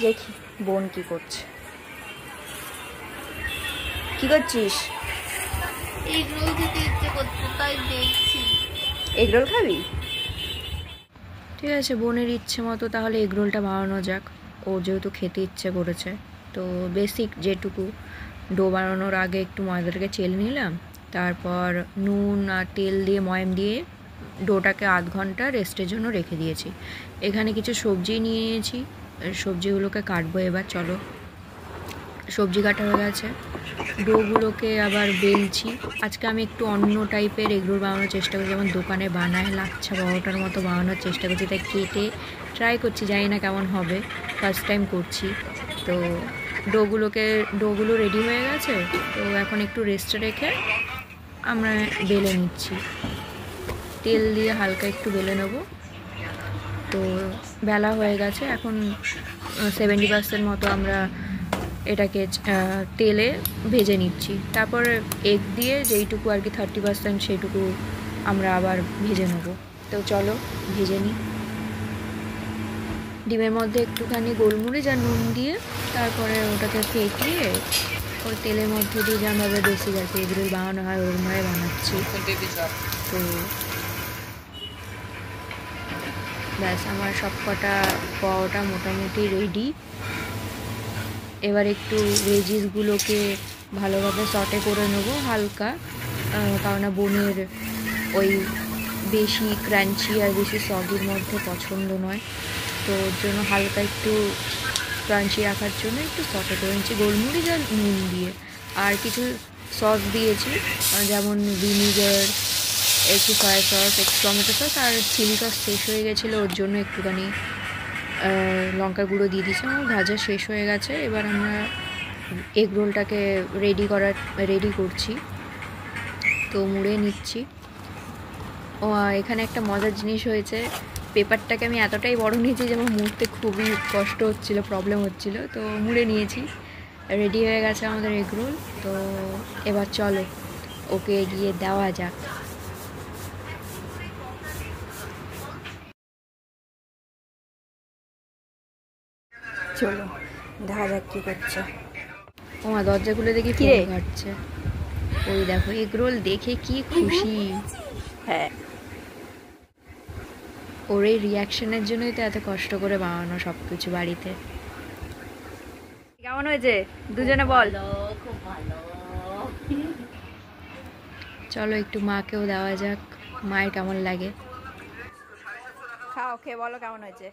দেখি বোন কি করছে। কি করছিস? এগরোল খেতে ইচ্ছে করছে তাই দেখছি। এগরোল খাবি? ঠিক আছে, বোনের ইচ্ছে মতো তাহলে এগরোলটা বানানো যাক। ও যেহেতু খেতে ইচ্ছে করেছে, তো বেসিক যেটুকু ডো বানানোর আগে একটু ময়দাটাকে চেলে নিলাম, তারপর নুন আর তেল দিয়ে ময়াম দিয়ে ডোটাকে আধ ঘন্টা রেস্টের জন্য রেখে দিয়েছি। এখানে কিছু সবজি নিয়ে নিয়েছি, সবজিগুলোকে কাটবো এবার। চলো, সবজি কাটা হয়ে গেছে, ডোগুলোকে আবার বেলছি। আজকে আমি একটু অন্য টাইপের এগরোল বানানোর চেষ্টা করছি, যেমন দোকানে বানায় লাচ্ছা পরোটার মতো বানানোর চেষ্টা করছি। তাই কেটে ট্রাই করছি, জানি না কেমন হবে, ফার্স্ট টাইম করছি। তো ডোগুলো রেডি হয়ে গেছে, তো এখন একটু রেস্টে রেখে আমরা বেলে নিচ্ছি। তেল দিয়ে হালকা একটু বেলে নেব। তো বেলা হয়ে গেছে, এখন 70% মতো আমরা এটাকে তেলে ভেজে নিচ্ছি। তারপর এগ দিয়ে যেইটুকু আর কি 30% সেইটুকু আমরা আবার ভেজে নেব। তো চলো ভেজে নিই। ডিমের মধ্যে একটুখানি গোলমরিচ আর নুন দিয়ে তারপরে ওটাকে ফেটিয়ে ওই তেলের মধ্যে দিয়ে যেমনভাবে বেশি আর কি এগরোল বানানো হয় ওরকমভাবে বানাচ্ছি। তো ব্যাস, আমার সব কটা পরোটা মোটামুটি রেডি। এবার একটু ভেজিসগুলোকে ভালোভাবে সটে করে নেবো হালকা, কারণ বোনের ওই বেশি ক্রাঞ্চি আর বেশি সগির মধ্যে পছন্দ নয়। তো ওর জন্য হালকা একটু ক্রাঞ্চি রাখার জন্য একটু সটে করে নিচ্ছি গোলমরিচ আর নুন দিয়ে। আর কিছু সস দিয়েছি, যেমন ভিনিগার, একটু সয়া সস, একটু টমেটো সস আর চিলি সস শেষ হয়ে গেছিলো, ওর জন্য একটুখানি লঙ্কার গুঁড়ো দিয়ে দিয়েছি। আমার ভাজা শেষ হয়ে গেছে, এবার আমরা এগ রোলটাকে রেডি করছি। তো মুড়ে নিচ্ছি। ও এখানে একটা মজার জিনিস হয়েছে, পেপারটাকে আমি এতটাই বড় নিয়েছি যে আমার মুড়তে খুবই কষ্ট হচ্ছিলো, প্রবলেম হচ্ছিলো। তো মুড়ে নিয়েছি, রেডি হয়ে গেছে আমাদের এগ রোল। তো এবার চলো ওকে গিয়ে দেওয়া যাক। চলো দেখা যাক কী করছে। ও মা, দরজা খুলে দেখি কি ঘাটছে। ওই দেখো, এগরোল দেখে কি খুশি। হ্যাঁ, ওর এই রিয়াকশনের জন্যই তো এত কষ্ট করে বানানো সব কিছু বাড়িতে। কেমন হয়েছে দুজনে বল। খুব ভালো। চলো একটু মাকেও দেওয়া যাক, মায়ের কেমন লাগে। খাও, খেয়ে বলো কেমন হয়েছে।